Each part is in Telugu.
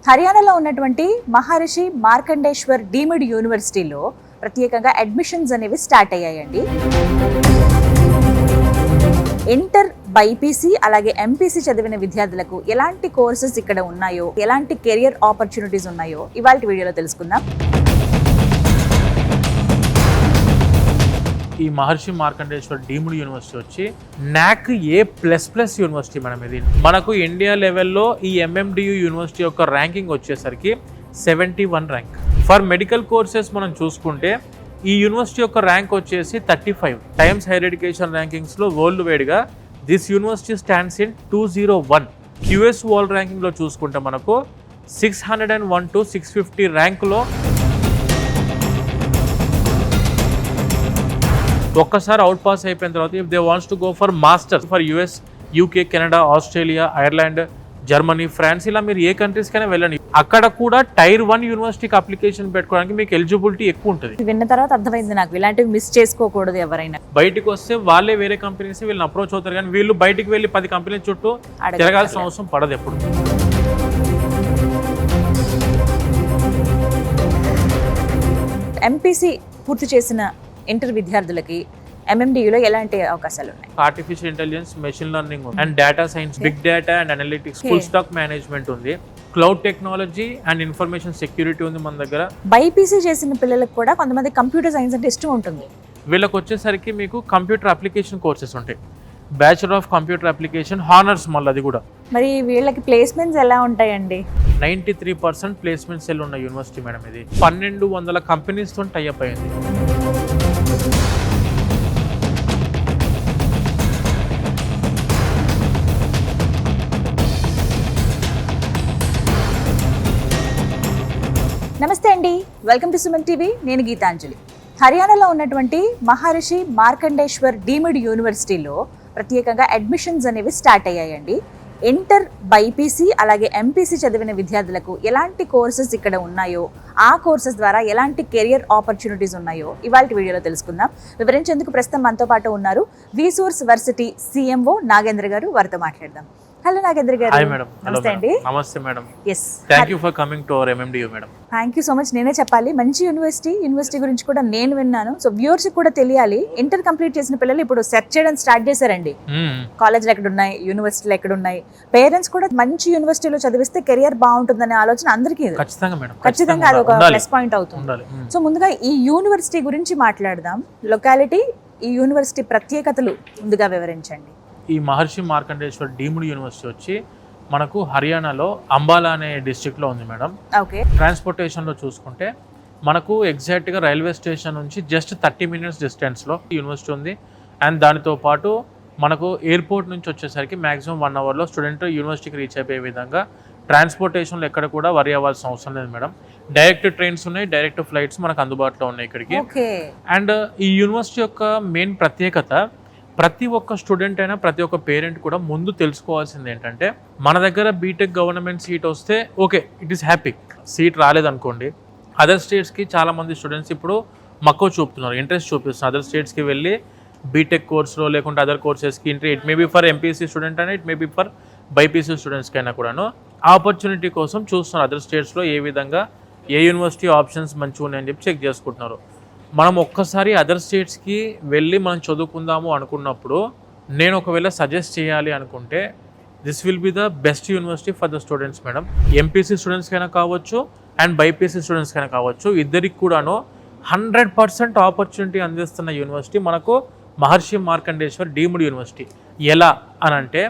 హర్యానాలో ఉన్నటువంటి మహర్షి మార్కండేశ్వర్ డీమ్డ్ యూనివర్సిటీలో ప్రత్యేకంగా అడ్మిషన్స్ అనేవి స్టార్ట్ అయ్యాయండి. ఇంటర్ బైపీసీ అలాగే ఎంపీసీ చదివిన విద్యార్థులకు ఎలాంటి కోర్సెస్ ఇక్కడ ఉన్నాయో, ఎలాంటి కెరియర్ ఆపర్చునిటీస్ ఉన్నాయో ఇవాళ వీడియోలో తెలుసుకుందాం. ఈ మహర్షి మార్కండేశ్వర్ డీమ్డ్ యూనివర్సిటీ వచ్చి నాక్ A++ యూనివర్సిటీ మేడం. ఇది మనకు ఇండియా లెవెల్లో ఈ MMDU యూనివర్సిటీ యొక్క ర్యాంకింగ్ వచ్చేసరికి 71 ర్యాంక్. ఫర్ మెడికల్ కోర్సెస్ మనం చూసుకుంటే ఈ యూనివర్సిటీ యొక్క ర్యాంక్ వచ్చేసి 35. టైమ్స్ హైయర్ ఎడ్యుకేషన్ ర్యాంకింగ్స్లో వరల్డ్ వైడ్గా this university stands in 201. QS world ర్యాంకింగ్లో చూసుకుంటే మనకు 601 to 650 ర్యాంకులో ఒక్కసారి అవుట్ పాస్ అయిపోయిన తర్వాత if they wants to go for masters for US, UK, Canada, Australia, Ireland, Germany, France, ఇలా మీరు ఏ కంట్రీస్ కైనా వెళ్ళండి. అక్కడ కూడా Tier 1 యూనివర్సిటీకి అప్లికేషన్ పెట్టుకోవడానికి మీకు ఎలిజిబిలిటీ ఎక్కువ ఉంటుంది. విన్న తర్వాత అర్థమైంది నాకు, ఇలాంటివి మిస్ చేసుకోకూడదు ఎవరైనా. బయటకు వస్తే వాళ్ళే వేరే కంపెనీస్ వీళ్ళని అప్రోచ్ అవుతారు, కానీ వీళ్ళు బయటికి వెళ్ళి 10 కంపెనీల చుట్టూ తిరగాల్సిన అవసరం పడదు ఎప్పుడు. ఎంపీసీ పూర్తి చేసిన ఇంటర్ విద్యార్థులకి MMDUలో ఎలాంటి అవకాశాలు ఉన్నాయి? Artificial intelligence, machine learning and data science, big data and analytics, full stack management ఉంది, cloud technology and information security ఉంది మన దగ్గర. బైపీసీ చేసిన పిల్లలకు కూడా కొంతమంది కంప్యూటర్ సైన్స్ అంటే ఇష్టం ఉంటుంది. వీళ్ళకి వచ్చేసరికి మీకు కంప్యూటర్ అప్లికేషన్ కోర్సెస్ ఉంటాయి. Bachelor of computer application honours, మళ్ళీ అది కూడా. మరి వీళ్ళకి ప్లేస్మెంట్స్ ఎలా ఉంటాయండి? 93% ప్లేస్మెంట్ సెల్ ఉన్న యూనివర్సిటీ మేడం. ఇది 1200 కంపెనీస్తో టైఅప్ అయింది. నమస్తే అండి, వెల్కమ్ టు సుమన్ టీవీ. నేను గీతాంజలి. హర్యానాలో ఉన్నటువంటి మహర్షి మార్కండేశ్వర్ డీమ్డ్ యూనివర్సిటీలో ప్రత్యేకంగా అడ్మిషన్స్ అనేవి స్టార్ట్ అయ్యాయండి. ఇంటర్ బైపీసీ అలాగే ఎంపీసీ చదివిన విద్యార్థులకు ఎలాంటి కోర్సెస్ ఇక్కడ ఉన్నాయో, ఆ కోర్సెస్ ద్వారా ఎలాంటి కెరియర్ ఆపర్చునిటీస్ ఉన్నాయో ఇవాళ వీడియోలో తెలుసుకుందాం. వివరించేందుకు ప్రస్తుతం మనతో పాటు ఉన్నారు విసోర్స్ వర్సిటీ CMO నాగేంద్ర గారు. వారితో మాట్లాడదాం. హలో నాగేంద్ర గారు. నమస్తే అండి. నమస్తే madam. Yes, thank you for coming to our MMDU madam. Thank you so much. నేనే చెప్పాలి, మంచి యూనివర్సిటీ గురించి కూడా నేను విన్నాను. సో వ్యూవర్స్ కూడా తెలియాలి. ఇంటర్ కంప్లీట్ చేసిన పిల్లలు ఇప్పుడు సెర్చ్ చేయడం స్టార్ట్ చేశారండి. కాలేజ్లు ఎక్కడ ఉన్నాయి, యూనివర్సిటీలు ఎక్కడ ఉన్నాయి. పేరెంట్స్ కూడా మంచి యూనివర్సిటీలో చదివిస్తే కెరియర్ బాగుంటుందనే ఆలోచన అందరికీ ఖచ్చితంగా అది ఒక ప్లస్ పాయింట్ అవుతుంది. సో ముందుగా ఈ యూనివర్సిటీ గురించి మాట్లాడదాం. లొకాలిటీ, ఈ యూనివర్సిటీ ప్రత్యేకతలు ముందుగా వివరించండి. ఈ మహర్షి మార్కండేశ్వర్ డీమ్డ్ యూనివర్సిటీ వచ్చి మనకు హర్యానాలో అంబాలా అనే డిస్ట్రిక్ట్లో ఉంది మేడం. ఓకే. ట్రాన్స్పోర్టేషన్లో చూసుకుంటే మనకు ఎగ్జాక్ట్గా రైల్వే స్టేషన్ నుంచి జస్ట్ 30 minutes డిస్టెన్స్లో యూనివర్సిటీ ఉంది. అండ్ దానితో పాటు మనకు ఎయిర్పోర్ట్ నుంచి వచ్చేసరికి మ్యాక్సిమం 1 hourలో స్టూడెంట్ యూనివర్సిటీకి రీచ్ అయిపోయే విధంగా ట్రాన్స్పోర్టేషన్లో ఎక్కడ కూడా వరి అవ్వాల్సిన అవసరం లేదు మేడం. డైరెక్ట్ ట్రైన్స్ ఉన్నాయి, డైరెక్ట్ ఫ్లైట్స్ మనకు అందుబాటులో ఉన్నాయి ఇక్కడికి. అండ్ ఈ యూనివర్సిటీ యొక్క మెయిన్ ప్రత్యేకత, ప్రతి ఒక్క స్టూడెంట్ అయినా ప్రతి ఒక్క పేరెంట్ కూడా ముందు తెలుసుకోవాల్సింది ఏంటంటే, మన దగ్గర బీటెక్ గవర్నమెంట్ సీట్ వస్తే okay, it is happy. Seat రాలేదనుకోండి, అదర్ స్టేట్స్కి చాలామంది స్టూడెంట్స్ ఇప్పుడు మక్కువ చూపుతున్నారు, ఇంట్రెస్ట్ చూపిస్తున్నారు. అదర్ స్టేట్స్కి వెళ్ళి బీటెక్ కోర్సులో లేకుంటే అదర్ కోర్సెస్కి it may be for MPC student అయినా, it may be for BiPC స్టూడెంట్స్కి అయినా కూడాను ఆపర్చునిటీ కోసం చూస్తున్నారు. అదర్ స్టేట్స్లో ఏ విధంగా ఏ యూనివర్సిటీ ఆప్షన్స్ మంచిగా ఉన్నాయని చెప్పి చెక్ చేసుకుంటున్నారు. మనం ఒక్కసారి అదర్ స్టేట్స్కి వెళ్ళి మనం చదువుకుందాము అనుకున్నప్పుడు, నేను ఒకవేళ సజెస్ట్ చేయాలి అనుకుంటే this will be the best university for the students madam. MPC స్టూడెంట్స్కైనా కావచ్చు అండ్ బైపీసీ స్టూడెంట్స్కైనా కావచ్చు, ఇద్దరికి కూడాను 100% ఆపర్చునిటీ అందిస్తున్న యూనివర్సిటీ మనకు మహర్షి మార్కండేశ్వర్ డీమ్డ్ యూనివర్సిటీ. ఎలా అని అంటే,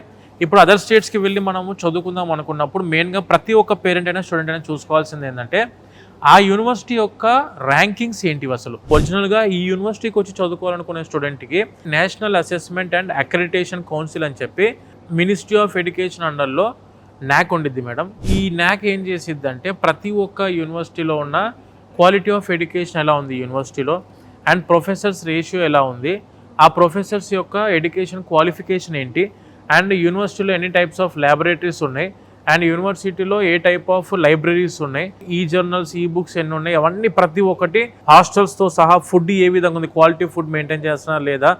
ఇప్పుడు అదర్ స్టేట్స్కి వెళ్ళి మనము చదువుకుందాం అనుకున్నప్పుడు మెయిన్గా ప్రతి ఒక్క పేరెంట్ అయినా స్టూడెంట్ అయినా చూసుకోవాల్సింది ఏంటంటే, ఆ యూనివర్సిటీ యొక్క ర్యాంకింగ్స్ ఏంటివి. అసలు ఒరిజినల్గా ఈ యూనివర్సిటీకి వచ్చి చదువుకోవాలనుకునే స్టూడెంట్కి national assessment and accreditation council అని చెప్పి మినిస్ట్రీ ఆఫ్ ఎడ్యుకేషన్ అండర్లో NAC ఉండిద్ది మేడం. ఈ NAC ఏం చేసిద్ది అంటే, ప్రతి ఒక్క యూనివర్సిటీలో ఉన్న క్వాలిటీ ఆఫ్ ఎడ్యుకేషన్ ఎలా ఉంది యూనివర్సిటీలో, అండ్ ప్రొఫెసర్స్ రేషియో ఎలా ఉంది, ఆ ప్రొఫెసర్స్ యొక్క ఎడ్యుకేషన్ క్వాలిఫికేషన్ ఏంటి, అండ్ యూనివర్సిటీలో ఎన్ని టైప్స్ ఆఫ్ ల్యాబొరేటరీస్ ఉన్నాయి, అండ్ యూనివర్సిటీలో ఏ టైప్ ఆఫ్ లైబ్రరీస్ ఉన్నాయి, ఈ జర్నల్స్, ఈ బుక్స్ ఎన్ని ఉన్నాయి, అవన్నీ ప్రతి ఒక్కటి, హాస్టల్స్తో సహా ఫుడ్ ఏ విధంగా ఉంది, క్వాలిటీ ఫుడ్ మెయింటైన్ చేస్తున్నా లేదా,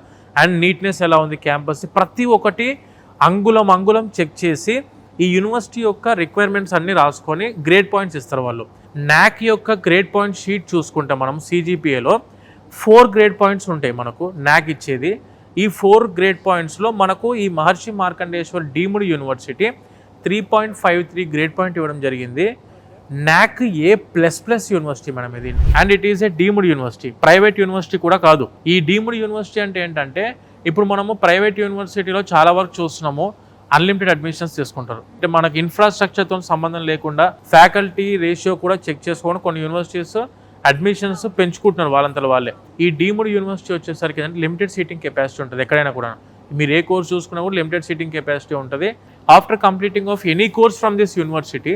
అండ్ నీట్నెస్ ఎలా ఉంది క్యాంపస్, ప్రతి ఒక్కటి అంగుళం చెక్ చేసి ఈ యూనివర్సిటీ యొక్క రిక్వైర్మెంట్స్ అన్ని రాసుకొని గ్రేడ్ పాయింట్స్ ఇస్తారు వాళ్ళు. నాక్ యొక్క గ్రేడ్ పాయింట్ షీట్ చూసుకుంటే మనం సిజిపిఏలో 4 గ్రేడ్ పాయింట్స్ ఉంటాయి మనకు నాక్ ఇచ్చేది. ఈ 4 గ్రేడ్ పాయింట్స్లో మనకు ఈ Maharshi Markandeshwar deemed university 3.53 grade point ఇవ్వడం జరిగింది. నాక్ A++ యూనివర్సిటీ మేడం ఇది, and it is a deemed university, private university కూడా కాదు. ఈ డీమ్డ్ యూనివర్సిటీ అంటే ఏంటంటే ఇప్పుడు మనము ప్రైవేట్ యూనివర్సిటీలో చాలా వరకు చూస్తున్నాము అన్లిమిటెడ్ అడ్మిషన్స్ తీసుకుంటారు. అంటే మనకి ఇన్ఫ్రాస్ట్రక్చర్తో సంబంధం లేకుండా ఫ్యాకల్టీ రేషియో కూడా చెక్ చేసుకొని కొన్ని యూనివర్సిటీస్ అడ్మిషన్స్ పెంచుకుంటున్నారు వాళ్ళంతలో వాళ్ళే. ఈ డీమ్డ్ యూనివర్సిటీ వచ్చేసరికి అంటే లిమిటెడ్ సీటింగ్ కెపాసిటీ ఉంటుంది. ఎక్కడైనా కూడా మీరు ఏ కోర్స్ చూసుకున్నా కూడా లిమిటెడ్ సీటింగ్ కెపాసిటీ ఉంటుంది. After completing of any course from this university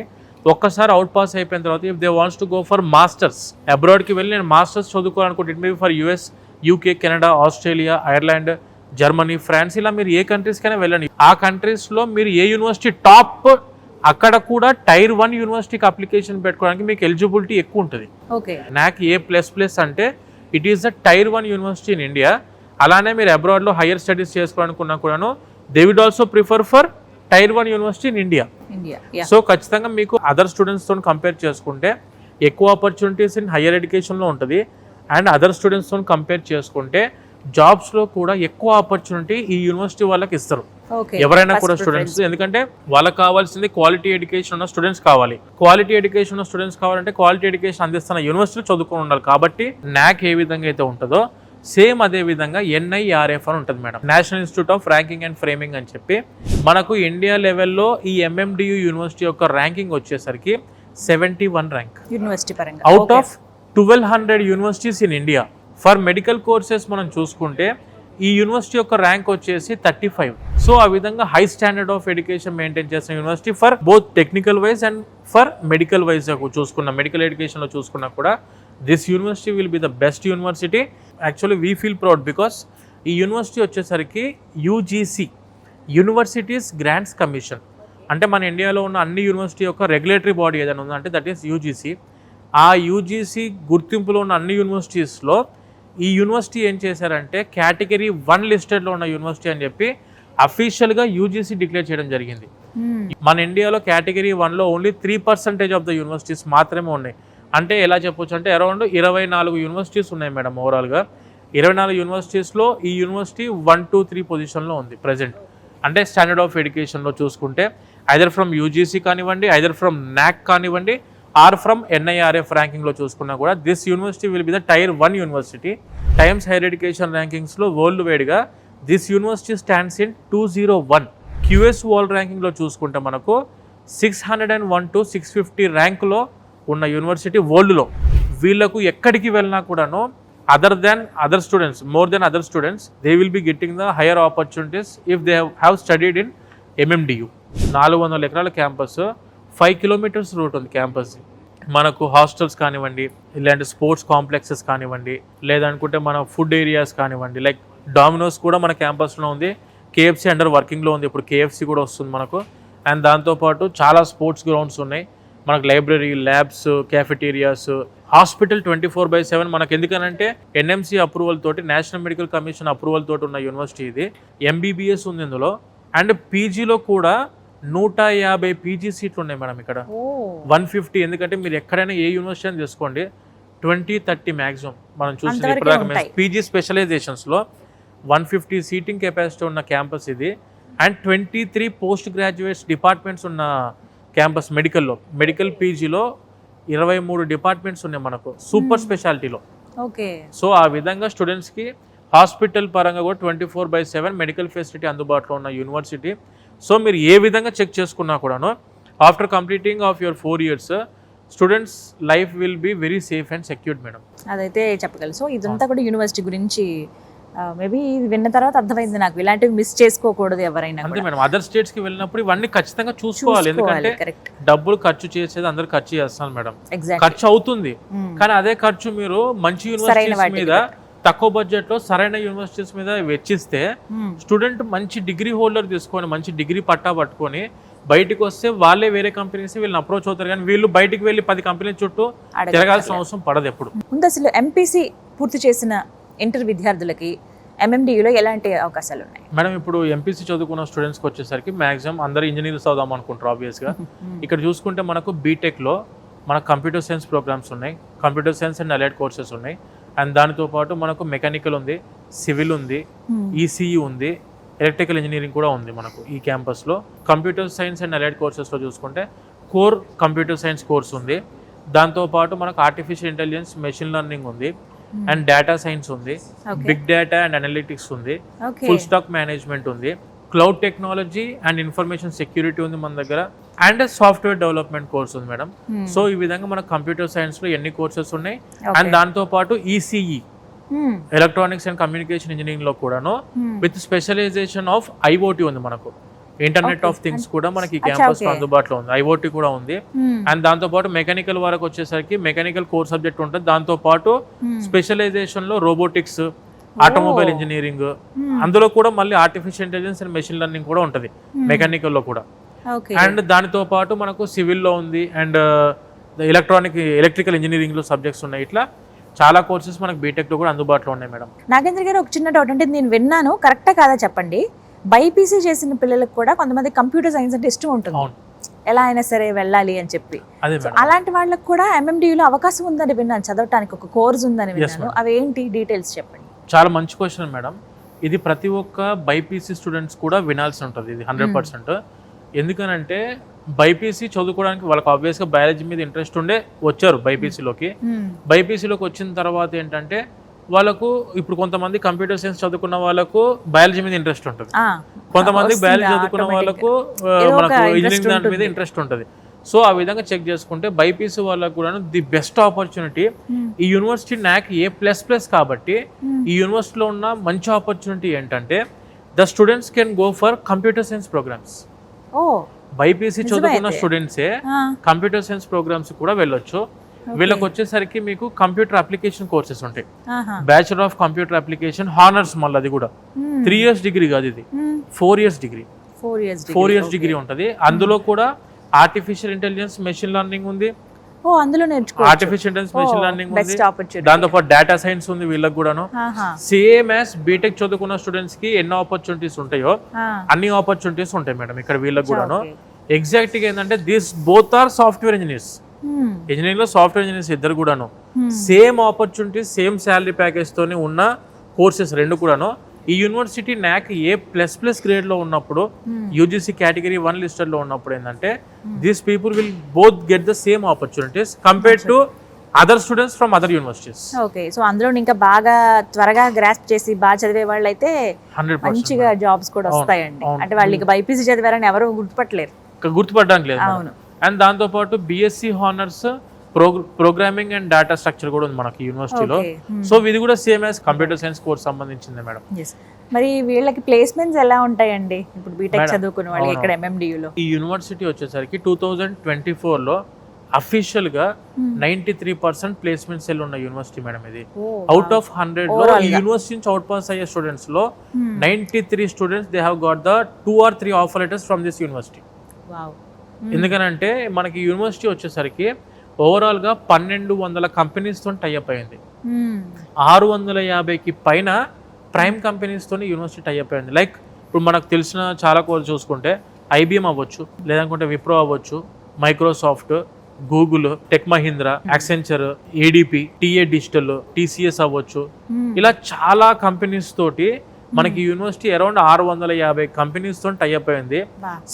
ఒక్కసారి అవుట్ పాస్ అయిపోయిన తర్వాత if they wants to go for masters, అబ్రాడ్కి వెళ్ళి నేను మాస్టర్స్ చదువుకోవాలనుకుంటే it may be for US, UK, Canada, Australia, Ireland, Germany, France, ఇలా మీరు ఏ కంట్రీస్కైనా వెళ్ళండి. ఆ కంట్రీస్లో మీరు ఏ యూనివర్సిటీ టాప్ అక్కడ కూడా Tier 1 యూనివర్సిటీకి అప్లికేషన్ పెట్టుకోవడానికి మీకు ఎలిజిబిలిటీ ఎక్కువ ఉంటుంది. నాక్ A++ అంటే it is the Tier 1 university in India. అలానే మీరు అబ్రాడ్లో హైయర్ స్టడీస్ చేసుకోవాలనుకున్నా కూడాను they would also prefer for Tier 1 university in India. So ఖచ్చితంగా మీకు అదర్ స్టూడెంట్స్తో కంపేర్ చేసుకుంటే ఎక్కువ ఆపర్చునిటీస్ ఇన్ హైయర్ ఎడ్యుకేషన్లో ఉంటుంది. అండ్ అదర్ స్టూడెంట్స్తో కంపేర్ చేసుకుంటే జాబ్స్లో కూడా ఎక్కువ ఆపర్చునిటీ ఈ యూనివర్సిటీ వాళ్ళకి ఇస్తారు ఎవరైనా కూడా స్టూడెంట్స్. ఎందుకంటే వాళ్ళకి కావాల్సింది క్వాలిటీ ఎడ్యుకేషన్ ఉన్న స్టూడెంట్స్ కావాలి. క్వాలిటీ ఎడ్యుకేషన్ ఉన్న స్టూడెంట్స్ కావాలంటే క్వాలిటీ ఎడ్యుకేషన్ అందిస్తున్న యూనివర్సిటీలో చదువుకొని ఉండాలి. కాబట్టి నాక్ ఏ విధంగా అయితే ఉంటుందో సేమ్ అదే విధంగా NIRF అని ఉంటుంది madam, national institute of ranking and framing అని చెప్పి. మనకు ఇండియా లెవెల్లో ఈ MMDU యూనివర్సిటీ యొక్క ర్యాంకింగ్ వచ్చేసరికి 71 ర్యాంక్ యూనివర్సిటీ పరంగా out of 1200 universities in India. For medical courses మనం చూసుకుంటే ఈ యూనివర్సిటీ యొక్క ర్యాంక్ వచ్చేసి 35. సో ఆ విధంగా high standard of education maintain చేసిన university for both technical wise and for medical wise చూసుకున్న, మెడికల్ ఎడ్యుకేషన్లో చూసుకున్నా కూడా this university will be the best university. Actually we feel proud because ఈ యూనివర్సిటీ వచ్చేసరికి UGC, యూనివర్సిటీస్ గ్రాంట్స్ కమిషన్, అంటే మన ఇండియాలో ఉన్న అన్ని యూనివర్సిటీ యొక్క రెగ్యులేటరీ బాడీ ఏదైనా ఉందంటే దట్ ఈస్ UGC. ఆ UGC గుర్తింపులో ఉన్న అన్ని యూనివర్సిటీస్లో ఈ యూనివర్సిటీ ఏం చేశారంటే కేటగిరీ 1 లిస్టెడ్లో ఉన్న యూనివర్సిటీ అని చెప్పి అఫీషియల్గా UGC డిక్లేర్ చేయడం జరిగింది. మన ఇండియాలో కేటగిరీ 1లో ఓన్లీ 3% ఆఫ్ ద యూనివర్సిటీస్ మాత్రమే ఉన్నాయి. అంటే ఎలా చెప్పొచ్చు అంటే అరౌండ్ 24 యూనివర్సిటీస్ ఉన్నాయి మేడం ఓవరాల్గా. 24 యూనివర్సిటీస్లో ఈ యూనివర్సిటీ 1, 2, 3 పొజిషన్లో ఉంది ప్రజెంట్. అంటే స్టాండర్డ్ ఆఫ్ ఎడ్యుకేషన్లో చూసుకుంటే ఐదర్ ఫ్రమ్ UGC కానివ్వండి, ఐదర్ ఫ్రమ్ నాక్ కానివ్వండి, ఆర్ ఫ్రమ్ NIRF ర్యాంకింగ్లో చూసుకున్నా కూడా this university will be the Tier 1 university. Times higher education ర్యాంకింగ్స్లో వరల్డ్ వైడ్గా this university stands in 201. QS world ర్యాంకింగ్లో చూసుకుంటే మనకు 601 to 650 ర్యాంకులో ఉన్న యూనివర్సిటీ వరల్డ్లో. వీళ్ళకు ఎక్కడికి వెళ్ళినా కూడాను other students, more than other students, they will be getting the higher opportunities if they have studied in MMDU. 400 ఎకరాల క్యాంపస్, 5 కిలోమీటర్స్ రూట్ ఉంది క్యాంపస్. మనకు హాస్టల్స్ కానివ్వండి, ఇలాంటి స్పోర్ట్స్ కాంప్లెక్సెస్ కానివ్వండి, లేదనుకుంటే మన ఫుడ్ ఏరియాస్ కానివ్వండి, లైక్ డామినోస్ కూడా మన క్యాంపస్లో ఉంది, KFC అండర్ వర్కింగ్లో ఉంది, ఇప్పుడు KFC కూడా వస్తుంది మనకు. అండ్ దాంతోపాటు చాలా స్పోర్ట్స్ గ్రౌండ్స్ ఉన్నాయి మనకు, లైబ్రరీ, ల్యాబ్స్, క్యాఫెటీరియాస్, హాస్పిటల్ 24/7 మనకు. ఎందుకనంటే NMC అప్రూవల్ తోటి, నేషనల్ మెడికల్ కమిషన్ అప్రూవల్ తోటి ఉన్న యూనివర్సిటీ ఇది. MBBS ఉంది ఇందులో. అండ్ PGలో కూడా 150 PG సీట్లు ఉన్నాయి మేడం ఇక్కడ, 150. ఎందుకంటే మీరు ఎక్కడైనా ఏ యూనివర్సిటీ అని తీసుకోండి 20-30 మ్యాక్సిమం మనం చూసిన ఇప్పటిదాకా PG స్పెషలైజేషన్స్లో 150 సీటింగ్ కెపాసిటీ ఉన్న క్యాంపస్ ఇది. అండ్ 23 పోస్ట్ గ్రాడ్యుయేట్స్ డిపార్ట్మెంట్స్ ఉన్న క్యాంపస్ మెడికల్లో. మెడికల్ PGలో 23 డిపార్ట్మెంట్స్ ఉన్నాయి మనకు సూపర్ స్పెషాలిటీలో. సో ఆ విధంగా స్టూడెంట్స్కి హాస్పిటల్ పరంగా కూడా 24/7 మెడికల్ ఫెసిలిటీ అందుబాటులో ఉన్న యూనివర్సిటీ. సో మీరు ఏ విధంగా చెక్ చేసుకున్నా కూడాను after completing of your 4 years students life will be very safe and secured madam. అదైతే చెప్పగలరు. సో ఇదంతా కూడా యూనివర్సిటీ గురించి మేబీ విన్న తర్వాత అర్థమైంది నాకు, ఇలాంటివి మిస్ చేసుకోకూడదు ఎవరైనా. అంతే మేడం, అదర్ స్టేట్స్ కి వెళ్ళినప్పుడు ఇవన్నీ ఖచ్చితంగా చూసుకోవాలి. ఎందుకంటే డబ్బులు ఖర్చు చేసేది అందరు ఖర్చు చేస్తాను మేడం, ఖర్చు అవుతుంది. కానీ అదే ఖర్చు మీరు మంచి యూనివర్సిటీస్ మీద తక్కువ బడ్జెట్ లో సరైన యూనివర్సిటీస్ మీద వెచ్చిస్తే స్టూడెంట్ మంచి డిగ్రీ హోల్డర్ తీసుకొని మంచి డిగ్రీ పట్టా పట్టుకొని బయటకు వస్తే వాళ్ళే వేరే కంపెనీస్ వీళ్ళని అప్రోచ్ అవుతారు. కానీ వీళ్ళు బయటికి వెళ్ళి 10 కంపెనీల చుట్టూ తిరగాల్సిన అవసరం పడదు ఎప్పుడు. ముందు అసలు MPC పూర్తి చేసిన ఇంటర్ విద్యార్థులకి MMDUలో ఎలాంటి అవకాశాలు ఉన్నాయి? మేడం ఇప్పుడు ఎంపీసీ చదువుకున్న స్టూడెంట్స్కి వచ్చేసరికి మాక్సిమం అందరూ ఇంజనీర్స్ అవుదాం అనుకుంటారు ఆబ్వియస్గా. ఇక్కడ చూసుకుంటే మనకు బీటెక్లో మనకు కంప్యూటర్ సైన్స్ ప్రోగ్రామ్స్ ఉన్నాయి, computer science and allied courses ఉన్నాయి. అండ్ దానితో పాటు మనకు మెకానికల్ ఉంది, సివిల్ ఉంది, ఈసీఈ ఉంది, ఎలక్ట్రికల్ ఇంజనీరింగ్ కూడా ఉంది మనకు ఈ క్యాంపస్లో. కంప్యూటర్ సైన్స్ అండ్ అలైడ్ కోర్సెస్లో చూసుకుంటే కోర్ కంప్యూటర్ సైన్స్ కోర్స్ ఉంది, దాంతోపాటు మనకు ఆర్టిఫిషియల్ ఇంటెలిజెన్స్, మెషిన్ లెర్నింగ్ ఉంది, అండ్ డేటా సైన్స్ ఉంది, బిగ్ డేటా అండ్ అనలిటిక్స్ ఉంది, ఫుల్ స్టాక్ మేనేజ్మెంట్ ఉంది, cloud technology and information security ఉంది మన దగ్గర, అండ్ సాఫ్ట్వేర్ డెవలప్మెంట్ కోర్స్ ఉంది మేడం. సో ఈ విధంగా మనకు కంప్యూటర్ సైన్స్ లో ఎన్ని కోర్సెస్ ఉన్నాయి. అండ్ దాంతో పాటు ECE electronics and communication engineering లో కూడాను విత్ స్పెషలైజేషన్ ఆఫ్ ఐఓటీ ఉంది మనకు. ఇంటర్నెట్ ఆఫ్ థింగ్స్ కూడా మనకి ఈ క్యాంపస్ లో అందుబాటులో ఉంది, ఐఓటీ కూడా ఉంది. అండ్ దాంతో పాటు మెకానికల్ వరకు వచ్చేసరికి మెకానికల్ కోర్ సబ్జెక్ట్ ఉంటుంది, దాంతో పాటు స్పెషలైజేషన్ లో రోబోటిక్స్, ఆటోమొబైల్ ఇంజనీరింగ్, అందులో కూడా మళ్ళీ artificial intelligence and machine learning కూడా ఉంటుంది మెకానికల్ లో కూడా. అండ్ దానితో పాటు మనకు సివిల్ లో ఉంది, అండ్ ఎలక్ట్రికల్ ఇంజనీరింగ్ లో సబ్జెక్ట్స్ ఉన్నాయి. ఇట్లా చాలా కోర్సెస్ మనకు బీటెక్ లో కూడా అందుబాటులో ఉన్నాయి మేడం. నాగేంద్ర గారు, ఒక చిన్న డౌట్, అంటే నేను విన్నాను, కరెక్టా కాదా చెప్పండి, బైపీసీ చేసిన పిల్లలకు కూడా కొంతమంది కంప్యూటర్ సైన్స్ అంటే ఇష్టం ఉంటుంది, ఎలా అయినా సరే వెళ్ళాలి అని చెప్పి. అలాంటి వాళ్ళకి కూడా MMDUలో అవకాశం ఉందని విన్నాను, చదవటానికి ఒక కోర్స్ ఉందని విన్నాను. అవి ఏంటి డీటెయిల్స్ చెప్పండి. చాలా మంచి క్వశ్చన్ మేడం. ఇది ప్రతి ఒక్క బైపీసీ స్టూడెంట్స్ కూడా వినాల్సి ఉంటుంది, ఇది 100%. ఎందుకనంటే బైపీసీ చదువుకోవడానికి వాళ్ళకి ఆబ్వియస్గా బయాలజీ మీద ఇంట్రెస్ట్ ఉండే వచ్చారు బైపీసీలోకి. బైపీసీలోకి వచ్చిన తర్వాత ఏంటంటే వాళ్ళకు ఇప్పుడు కొంతమంది కంప్యూటర్ సైన్స్ చదువుకున్న వాళ్ళకు బయాలజీ మీద ఇంట్రెస్ట్ ఉంటుంది, కొంతమంది బయాలజీ చదువుకున్న వాళ్ళకు మనకు ఇంజనీరింగ్ దాని మీద ఇంట్రెస్ట్ ఉంటుంది. సో ఆ విధంగా చెక్ చేసుకుంటే బైపీసీ వాళ్ళకు కూడా ది బెస్ట్ ఆపర్చునిటీ ఈ యూనివర్సిటీ NAC A++ కాబట్టి ఈ యూనివర్సిటీలో ఉన్న మంచి ఆపర్చునిటీ ఏంటంటే the students can go for computer science programs. BiPC చదువుకున్న స్టూడెంట్సే కంప్యూటర్ సైన్స్ ప్రోగ్రామ్స్ కూడా వెళ్ళొచ్చు. వీళ్ళకి వచ్చేసరికి మీకు కంప్యూటర్ అప్లికేషన్ కోర్సెస్ ఉంటాయి, bachelor of computer application honours, మళ్ళీ అది కూడా 3 years డిగ్రీ కాదు, ఇది 4 years డిగ్రీ, 4 years డిగ్రీ ఉంటుంది. అందులో కూడా ఆర్టిఫిషియల్ ఇంటెలిజెన్స్, మెషిన్ లెర్నింగ్ ఉంది, అందులో నేర్చుకోవచ్చు. ఆర్టిఫిషియల్ ఇంటెలిజెన్స్, మెషిన్ లెర్నింగ్ ఉంది, దాంతో పాటు డేటా సైన్స్ ఉంది వీళ్ళకి కూడాను. సేమ్ యాజ్ బీటెక్ చదువుకున్న స్టూడెంట్స్ కి ఎన్నో ఆపర్చునిటీస్ ఉంటాయో అన్ని ఆపర్చునిటీస్ ఉంటాయి మేడం ఇక్కడ వీళ్ళకి కూడాను. ఎగ్జాక్ట్ గా ఏంటంటే this both are software engineers, engineering లో సాఫ్ట్వేర్ ఇంజనీర్స్ ఇద్దరు కూడాను same opportunities, same salary package తోని ఉన్న కోర్సెస్ రెండు కూడాను. ఈ యూనివర్సిటీ NAC A++ గ్రేడ్ లో ఉన్నప్పుడు, యూజీసీ కేటగిరీ 1 లిస్టెడ్ లో ఉన్నప్పుడు ఏంటంటే these people will both get the same opportunities compared to other students from other universities. Okay, so అందులో ఇంకా బాగా త్వరగా గ్రాస్ప్ చేసి బాగా చదివే వాళ్ళు అయితే మంచిగా జాబ్స్ కూడా వస్తాయండి. అంటే వాళ్ళకి బైపీసీ చదివారని ఎవరు గుర్తుపట్టడానికి లేదు. అండ్ దాంతో పాటు BSc honours, programming and data structure కూడా ఉంది మనకి యూనివర్సిటీలో. సో ఇది కూడా same as computer science course సంబంధించింది మేడం. మరి వీళ్ళకి ప్లేస్మెంట్స్ ఎలా ఉంటాయండి ఇప్పుడు బీటెక్ చదువుకున్న వాళ్ళకి ఇక్కడ MMDUలో? ఈ యూనివర్సిటీ వచ్చేసరికి 2024లో అఫీషియల్ గా 93% ప్లేస్మెంట్స్ సెల్ ఉన్న యూనివర్సిటీ మేడం ఇది. అవుట్ ఆఫ్ 100 లో ఈ యూనివర్సిటీ నుంచి అవుట్ పాస్ అయ్యే స్టూడెంట్స్ లో 93 students they have got the 2 or 3 offer letters from this university. ఎందుకనంటే మనకి యూనివర్సిటీ వచ్చేసరికి ఓవరాల్ గా 1200 కంపెనీస్ తో టైఅప్ అయింది, 650కి పైన ప్రైమ్ కంపెనీస్ తోని యూనివర్సిటీ టైఅప్ అయింది. లైక్ ఇప్పుడు మనకు తెలిసిన చాలా కోర్స్ చూసుకుంటే IBM అవ్వచ్చు, లేదనుకుంటే విప్రో అవ్వచ్చు, Microsoft, Google, tech Mahindra, Accenture, ADP, TA digital, TCS అవ్వచ్చు. ఇలా చాలా కంపెనీస్ తోటి మనకి యూనివర్సిటీ అరౌండ్ 650 కంపెనీస్ తో టైఅప్ అయింది.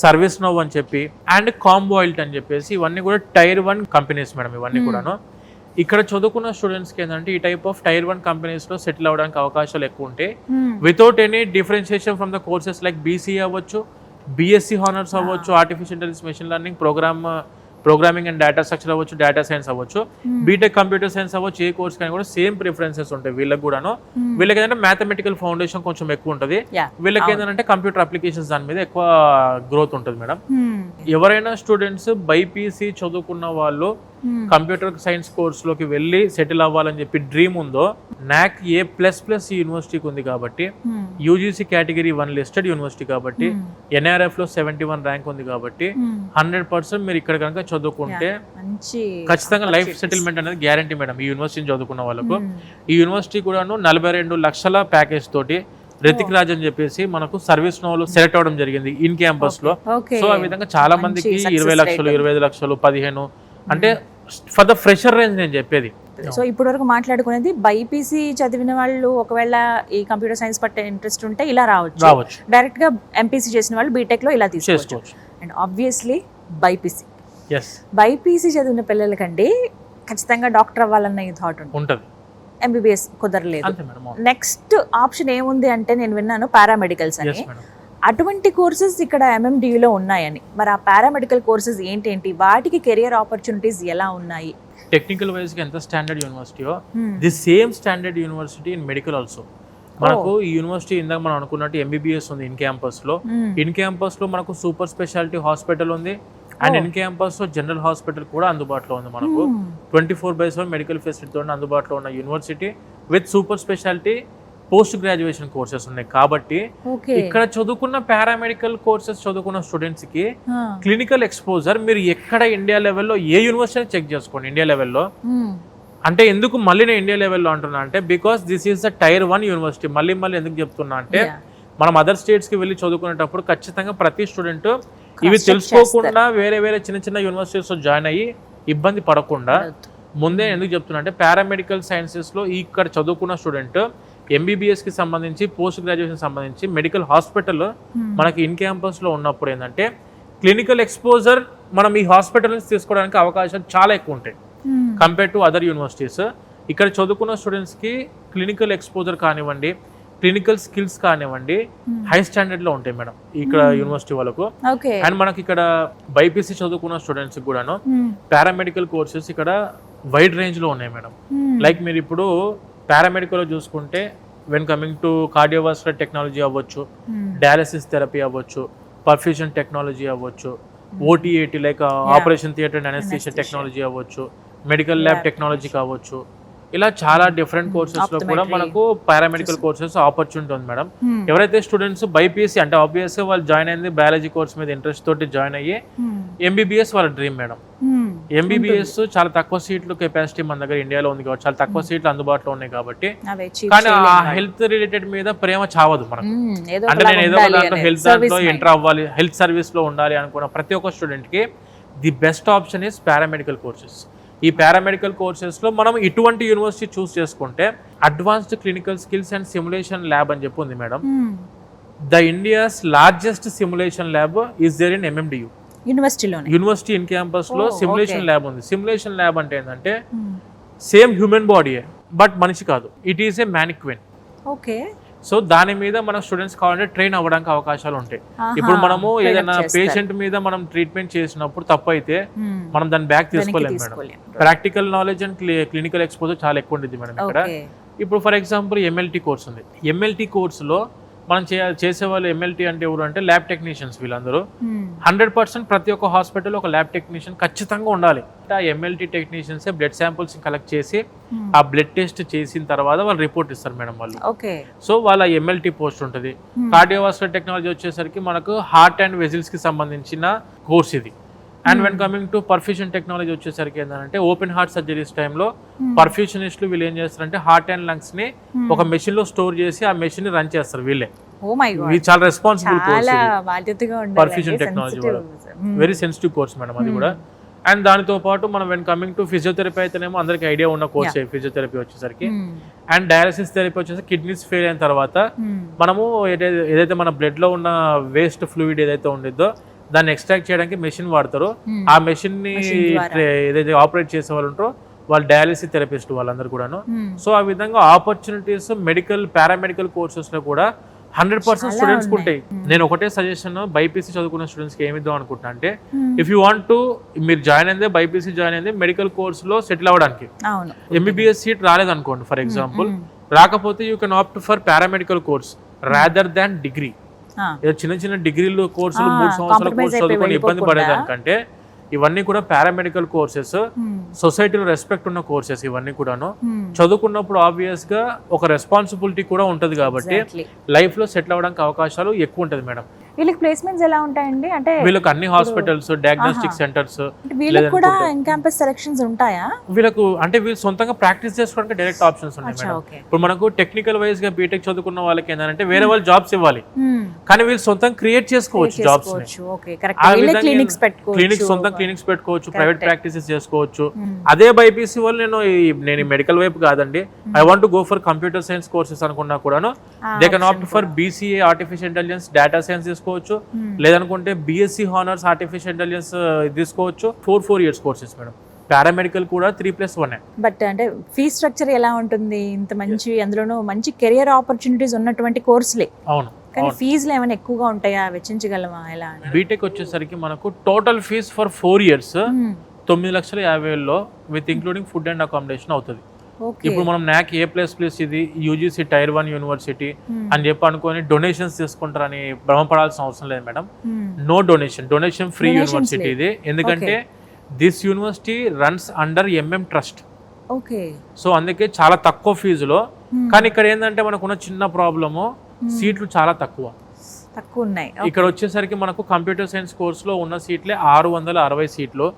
సర్వీస్ నౌ అని చెప్పి అండ్ కాంబోయిల్ట్ అని చెప్పేసి ఇవన్నీ కూడా Tier 1 కంపెనీస్ మేడం. ఇవన్నీ కూడాను ఇక్కడ చదువుకున్న స్టూడెంట్స్ కి ఏంటంటే ఈ టైప్ ఆఫ్ Tier 1 కంపెనీస్ లో సెటిల్ అవ్వడానికి అవకాశాలు ఎక్కువ ఉంటాయి without any differentiation from the courses like BCA అవ్వచ్చు, BSc హానర్స్ అవ్వచ్చు, artificial intelligence, machine learning, programming and data structure అవ్వచ్చు, డేటా సైన్స్ అవ్వచ్చు, బీటెక్ కంప్యూటర్ సైన్స్ అవ్వచ్చు. ఏ కోర్స్ కానీ కూడా సేమ్ ప్రిఫరెన్సెస్ ఉంటాయి వీళ్ళకి కూడాను. వీళ్ళకి ఏంటంటే మ్యాథమెటికల్ ఫౌండేషన్ కొంచెం ఎక్కువ ఉంటుంది, వీళ్ళకి ఏంటంటే కంప్యూటర్ అప్లికేషన్స్ దాని మీద ఎక్కువ గ్రోత్ ఉంటుంది మేడం. ఎవరైనా స్టూడెంట్స్ బైపీసీ చదువుకున్న వాళ్ళు కంప్యూటర్ సైన్స్ కోర్స్ లోకి వెళ్ళి సెటిల్ అవ్వాలని చెప్పి డ్రీమ్ ఉందో NAC A++ యూనివర్సిటీకి ఉంది కాబట్టి, యూజీసీ కేటగిరీ 1 లిస్టెడ్ యూనివర్సిటీ కాబట్టి, NRF లో 71 ర్యాంక్ ఉంది కాబట్టి 100% మీరు ఇక్కడ కనుక చదువుకుంటే ఖచ్చితంగా లైఫ్ సెటిల్మెంట్ అనేది గ్యారంటీ మేడం ఈ యూనివర్సిటీని చదువుకున్న వాళ్ళకు. ఈ యూనివర్సిటీ కూడాను 42 లక్షల ప్యాకేజ్ తోటి రితిక్ రాజ్ అని చెప్పేసి మనకు సర్వీస్ నోలో సెలెక్ట్ అవ్వడం జరిగింది ఇన్ క్యాంపస్ లో. ఓకే. సో ఆ విధంగా చాలా మందికి మంచి 20 success లక్షలు rate. 25 లక్షలు 15 అంటే ఫర్ ద ఫ్రెషర్ రేంజ్ నేను చెప్పేది. సో ఇప్పటి వరకు మాట్లాడుకునేది బైపీసీ చదివిన వాళ్ళు ఒకవేళ ఈ కంప్యూటర్ సైన్స్ పట్టే ఇంట్రెస్ట్ ఉంటే ఇలా రావచ్చు, డైరెక్ట్ గా ఎంపీసీ చేసిన వాళ్ళు బీటెక్ లో ఇలా తీసుకోవచ్చు. చేసుకోవచ్చు. And obviously BiPC yes BiPC చదివిన పిల్లలకండి ఖచ్చితంగా డాక్టర్ అవ్వాలన్న ఈ థాట్ ఉంటుంది. ఎంబీబీఎస్ కుదరలేదు. అంతే మేడం. నెక్స్ట్ ఆప్షన్ ఏముంది అంటే నేను విన్నాను పారామెడికల్స్ అని. Yes madam. అటువంటి కోర్సెస్ ఇక్కడ MMDUలో ఉన్నాయని. మరి ఆ పారామెడికల్ కోర్సెస్ ఏంటి, వాటికి కెరియర్ ఆపర్చునిటీస్ ఎలా ఉన్నాయి? టెక్నికల్ వైజ్ గా ఎంత స్టాండర్డ్ యూనివర్సిటీయో the same standard university in medical also. మనకు ఈ యూనివర్సిటీ ఇందాక మనం అనుకున్నట్టు MBBS ఉంది ఇన్ క్యాంపస్ లో. ఇన్ క్యాంపస్ లో మనకు సూపర్ స్పెషాలిటీ హాస్పిటల్ ఉంది అండ్ ఇన్ క్యాంపస్ లో జనరల్ హాస్పిటల్ కూడా అందుబాటులో ఉంది. మనకు 24/7 మెడికల్ ఫెసిలిటీ అందుబాటులో ఉన్న university with super speciality post graduation courses ఉన్నాయి. కాబట్టి ఇక్కడ చదువుకున్న పారామెడికల్ కోర్సెస్ చదువుకున్న స్టూడెంట్స్ కి క్లినికల్ ఎక్స్పోజర్ మీరు ఎక్కడ ఇండియా లెవెల్లో ఏ యూనివర్సిటీ చెక్ చేసుకోండి. ఇండియా లెవెల్లో అంటే ఎందుకు మళ్ళీ నేను ఇండియా లెవెల్లో అంటున్నా అంటే because this is the Tier 1 university. మళ్ళీ ఎందుకు చెప్తున్నా అంటే మనం అదర్ స్టేట్స్ కి వెళ్ళి చదువుకునేటప్పుడు ఖచ్చితంగా ప్రతి స్టూడెంట్ ఇవి తెలుసుకోకుండా వేరే చిన్న యూనివర్సిటీస్ లో జాయిన్ అయ్యి ఇబ్బంది పడకుండా ముందే ఎందుకు చెప్తున్నా అంటే పారామెడికల్ సైన్సెస్ లో ఇక్కడ చదువుకున్న స్టూడెంట్ MBBS కి సంబంధించి పోస్ట్ గ్రాడ్యుయేషన్ సంబంధించి మెడికల్ హాస్పిటల్ మనకి ఇన్ క్యాంపస్ లో ఉన్నప్పుడు ఏంటంటే క్లినికల్ ఎక్స్పోజర్ మనం ఈ హాస్పిటల్ నుంచి తీసుకోవడానికి అవకాశాలు చాలా ఎక్కువ ఉంటాయి కంపేర్ టు అదర్ యూనివర్సిటీస్. ఇక్కడ చదువుకున్న స్టూడెంట్స్ కి క్లినికల్ ఎక్స్పోజర్ కానివ్వండి, క్లినికల్ స్కిల్స్ కానివ్వండి హై స్టాండర్డ్ లో ఉంటాయి మేడం ఇక్కడ యూనివర్సిటీ వాళ్ళకు. అండ్ మనకి ఇక్కడ బైపీసీ చదువుకున్న స్టూడెంట్స్ కూడాను పారామెడికల్ కోర్సెస్ ఇక్కడ వైడ్ రేంజ్ లో ఉన్నాయి మేడం. లైక్ మీరు ఇప్పుడు పారామెడికల్ లో చూసుకుంటే when coming to cardiovascular technology అవ్వచ్చు, డయాలసిస్ థెరపీ అవ్వచ్చు, పర్ఫ్యూజన్ టెక్నాలజీ అవ్వచ్చు, OT/AT like operation theatre and anaesthesia technology అవ్వచ్చు, మెడికల్ ల్యాబ్ టెక్నాలజీ కావచ్చు, ఇలా చాలా డిఫరెంట్ కోర్సెస్ లో కూడా మనకు పారామెడికల్ కోర్సెస్ ఆపర్చునిటీ ఉంది మేడం. ఎవరైతే స్టూడెంట్స్ బైపీసీ అంటే ఆబ్వియస్ గా వాళ్ళు జాయిన్ అయింది బయాలజీ కోర్స్ మీద ఇంట్రెస్ట్ తోటి జాయిన్ అయ్యి MBBS వాళ్ళ డ్రీమ్ మేడం. MBBS చాలా తక్కువ సీట్లు కెపాసిటీ మన దగ్గర ఇండియాలో ఉంది కాబట్టి చాలా తక్కువ సీట్లు అందుబాటులో ఉన్నాయి కాబట్టి, కానీ ఆ హెల్త్ రిలేటెడ్ మీద ప్రేమ చావదు మనకు. అంటే నేను ఏదో దాంట్లో హెల్త్ దాంట్లో ఎంటర్ అవ్వాలి, హెల్త్ సర్వీస్ లో ఉండాలి అనుకున్న ప్రతి ఒక్క స్టూడెంట్ కి the best option is paramedical courses. ఈ పారామెడికల్ కోర్సెస్ లో మనం ఇటువంటి యూనివర్సిటీ చూస్ చేసుకుంటే advanced clinical skills and simulation lab అని చెప్పి ఉంది madam. The India's largest simulation lab is there in MMDU university in campus లో సిమ్యులేషన్ ల్యాబ్ ఉంది. సిమ్యులేషన్ ల్యాబ్ అంటే ఏంటంటే సేమ్ హ్యూమన్ బాడీ బట్ మనిషి కాదు, it is a mannequin. So దాని మీద మన స్టూడెంట్స్ కావాలంటే ట్రైన్ అవ్వడానికి అవకాశాలు ఉంటాయి. ఇప్పుడు మనము ఏదైనా పేషెంట్ మీద మనం ట్రీట్మెంట్ చేసినప్పుడు తప్పు అయితే మనం దాన్ని బ్యాక్ తీసుకోలేము madam. Practical knowledge and clinical exposure చాలా ఎక్కువ ఉంటుంది మేడం ఇక్కడ. ఇప్పుడు ఫర్ ఎగ్జాంపుల్ MLT కోర్స్ ఉంది. MLT కోర్సులో మనం చేసేవాళ్ళు MLT అంటే ఎవరు అంటే ల్యాబ్ టెక్నీషియన్స్. వీళ్ళందరూ 100% ప్రతి ఒక్క హాస్పిటల్ ఒక ల్యాబ్ టెక్నీషియన్ ఖచ్చితంగా ఉండాలి. ఆ MLT technicians blood samples collect చేసి ఆ బ్లడ్ టెస్ట్ చేసిన తర్వాత వాళ్ళు రిపోర్ట్ ఇస్తారు మేడం వాళ్ళు. సో వాళ్ళ MLT పోస్ట్ ఉంటుంది. కార్డియోవాస్కులర్ టెక్నాలజీ వచ్చేసరికి మనకు హార్ట్ అండ్ వెజిల్స్ కి సంబంధించిన కోర్స్ ఇది. And when coming to perfusion technology వచ్చేసరికి ఏంటంటే ఓపెన్ హార్ట్ సర్జరీస్ టైంలో పర్ఫ్యూషనిస్టులు వీళ్ళు ఏం చేస్తారంటే హార్ట్ అండ్ లంగ్స్ ని ఒక మెషిన్ లో స్టోర్ చేసి ఆ మెషిన్ ని రన్ చేస్తారు వీళ్ళే. ఇది చాలా రెస్పాన్సిబుల్ కోర్స్ పర్ఫ్యూషన్ టెక్నాలజీ కూడా వెరీ సెన్సిటివ్ కోర్స్ మేడం అది కూడా. అండ్ దానితో పాటు మనం వెన్ కమింగ్ టు ఫిజియోథెరపీ అయితేనేమో అందరికి ఐడియా ఉన్న కోర్స్ ఫిజియోథెరపీ వచ్చేసరికి. అండ్ డయాలసిస్ థెరపీ వచ్చేసరికి కిడ్నీస్ ఫెయిల్ అయిన తర్వాత మనము ఏదైతే మన బ్లడ్ లో ఉన్న వేస్ట్ ఫ్లూయిడ్ ఏదైతే ఉండిద్దో దాన్ని ఎక్స్ట్రాక్ట్ చేయడానికి మెషిన్ వాడతారు. ఆ మెషిన్ ని ఏదైతే ఆపరేట్ చేసే వాళ్ళు ఉంటారో వాళ్ళు డయాలసిస్ థెరపిస్ట్ వాళ్ళందరూ కూడాను. సో ఆ విధంగా ఆపర్చునిటీస్ మెడికల్ పారామెడికల్ కోర్సెస్ లో కూడా 100% స్టూడెంట్స్ ఉంటాయి. నేను ఒకటే సజెషన్ బైపీసీ చదువుకున్న స్టూడెంట్స్ కి ఏమిద్దాం అనుకుంటున్నా అంటే ఇఫ్ యూ వాంట్ టు మీరు జాయిన్ అయిందే బైపీసీ జాయిన్ అయిందే మెడికల్ కోర్స్ లో సెటిల్ అవ్వడానికి MBBS సీట్ రాలేదనుకోండి ఫర్ ఎగ్జాంపుల్, రాకపోతే you can opt for paramedical course rather than degree. చిన్న డిగ్రీలు కోర్సులు 3 సంవత్సరాల కోర్సు చదువుకొని ఇబ్బంది పడేదానికంటే ఇవన్నీ కూడా పారామెడికల్ కోర్సెస్, సొసైటీలో రెస్పెక్ట్ ఉన్న కోర్సెస్ ఇవన్నీ కూడాను. చదువుకున్నప్పుడు ఆబ్వియస్ గా ఒక రెస్పాన్సిబిలిటీ కూడా ఉంటది కాబట్టి లైఫ్ లో సెటిల్ అవ్వడానికి అవకాశాలు ఎక్కువ ఉంటది మేడం. వీళ్ళకి ప్లేస్మెంట్స్ ఎలా ఉంటాయండి? అంటే వీళ్ళకి అన్ని హాస్పిటల్స్, డయాగ్నోస్టిక్ సెంటర్స్, వీళ్ళకి కూడా ఇన్ క్యాంపస్ సెలక్షన్స్ ఉంటాయా? వీళ్ళకు అంటే వీళ్ళు సొంతంగా ప్రాక్టీస్ చేసుకోవడానికి డైరెక్ట్ ఆప్షన్స్ ఉన్నాయి మేడం. ఓకే. ఇప్పుడు మనకు టెక్నికల్ వైజ్ గా బీటెక్ చదువుకున్న వాళ్ళకి ఏంటంటే వేరే వాళ్ళు జాబ్స్ ఇవ్వాలి, కానీ వీళ్ళు సొంతంగా క్రియేట్ చేసుకోవచ్చు జాబ్స్. Okay, correct. వీళ్ళే క్లినిక్స్ పెట్టుకోవచ్చు, క్లినిక్స్ సొంతం క్లినిక్స్ పెట్టుకోవచ్చు, ప్రైవేట్ ప్రాక్టీసెస్ చేసుకోవచ్చు. అదే బైపీసీ వాళ్ళు నేను మెడికల్ వైపు కాదండి, I want to go for computer science courses అనుకున్నా కూడాను they can opt for BCA artificial intelligence, data science తీసుకోవచ్చు, లేదనుకుంటే బీఎస్సీ హానర్స్ ఆర్టిఫిషియల్ ఇంటెలిజెన్స్ తీసుకోవచ్చు. 4 years కోర్సెస్ మేడం. పారామెడికల్ కూడా 3+1. బట్ అంటే ఫీ స్ట్రక్చర్ ఎలా ఉంటుంది? ఇంత మంచి, అందులోనూ మంచి కెరియర్ ఆపర్చునిటీస్ ఉన్నటువంటి కోర్సులే. అవును, కానీ ఫీజులు ఏమైనా ఎక్కువగా ఉంటాయా? వెచ్చించగలమా? ఎలా? బీటెక్ వచ్చేసరికి మనకు total fees for 4 years 9,50,000 with including food and accommodation అవుతుంది. ఇప్పుడు మనం NAC A++ ఇది UGC Tier 1 యూనివర్సిటీ అని చెప్పి అనుకొని డొనేషన్స్ తీసుకుంటారని భ్రమపడాల్సిన అవసరం లేదు మేడం. నో డొనేషన్ ఫ్రీ యూనివర్సిటీ ఇది. ఎందుకంటే this university runs under trust. Okay. So అందుకే చాలా తక్కువ ఫీజులో. కానీ ఇక్కడ ఏంటంటే మనకున్న చిన్న ప్రాబ్లము, సీట్లు చాలా తక్కువ ఉన్నాయి. ఇక్కడ వచ్చేసరికి మనకు కంప్యూటర్ సైన్స్ కోర్సులో ఉన్న సీట్లే 660 సీట్లు.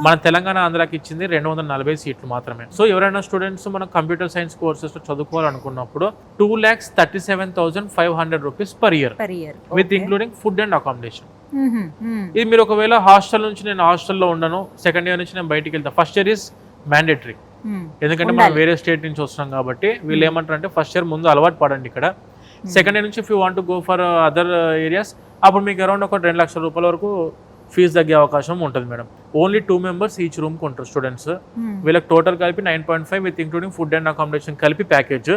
మన తెలంగాణ ఆంధ్రాకి ఇచ్చింది 240 సీట్లు మాత్రమే. సో ఎవరైనా స్టూడెంట్స్ మన కంప్యూటర్ సైన్స్ కోర్సెస్ చదువుకోవాలనుకున్నప్పుడు 2,37,500 rupees per year with including food and accommodation. ఇది మీరు ఒకవేళ హాస్టల్ నుంచి, నేను హాస్టల్లో ఉండను, సెకండ్ ఇయర్ నుంచి నేను బయటికి వెళ్తాను, ఫస్ట్ ఇయర్ ఇస్ మ్యాండేటరీ. ఎందుకంటే మనం వేరే స్టేట్ నుంచి వస్తున్నాం కాబట్టి వీళ్ళు ఏమంటారు అంటే ఫస్ట్ ఇయర్ ముందు అలవాటు పడండి ఇక్కడ. సెకండ్ ఇయర్ నుంచి if you want go for other areas అప్పుడు మీకు అరౌండ్ ఒక 2 లక్షల రూపాయల వరకు ఫీజు తగ్గే అవకాశం ఉంటుంది madam. Only 2 members each room కొంటారు స్టూడెంట్స్. వీళ్ళకి టోటల్ కలిపి 9.5 with including food and accommodation కలిపి ప్యాకేజ్.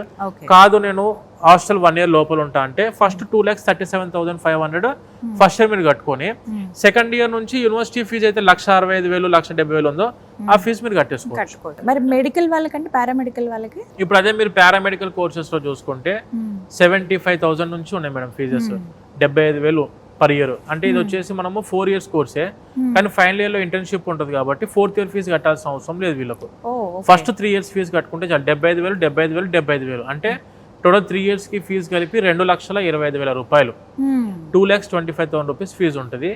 కాదు నేను హాస్టల్ 1 year లోపల ఉంటా అంటే ఫస్ట్ 2,37,500 ఫస్ట్ ఇయర్ మీరు కట్టుకొని, సెకండ్ ఇయర్ నుంచి యూనివర్సిటీ ఫీజు అయితే 1,65,000 1,70,000 ఉందో ఆ ఫీజు మీరు కట్టేసుకోవచ్చు. మరి మెడికల్ వాళ్ళకంటే పారామెడికల్ వాళ్ళకి ఇప్పుడు అదే మీరు పారామెడికల్ కోర్సెస్ లో చూసుకుంటే 75,000 నుంచి ఉన్నాయి మేడం ఫీజెస్, 75,000 పర్ ఇయర్. అంటే ఇది వచ్చేసి మనము 4 years కోర్సే, కానీ ఫైనల్ ఇయర్ లో ఇంటర్న్షిప్ ఉంటుంది కాబట్టి 4th year ఫీజు కట్టాల్సిన అవసరం లేదు వీళ్ళకు. ఫస్ట్ 3 years ఫీజు కట్టుకుంటే చాలు, 75,000 అంటే టోటల్ 3 years కి ఫీజు కలిపి 2,25,000 రూపాయలు, 2,25,000 రూపీస్ ఫీజు ఉంటుంది.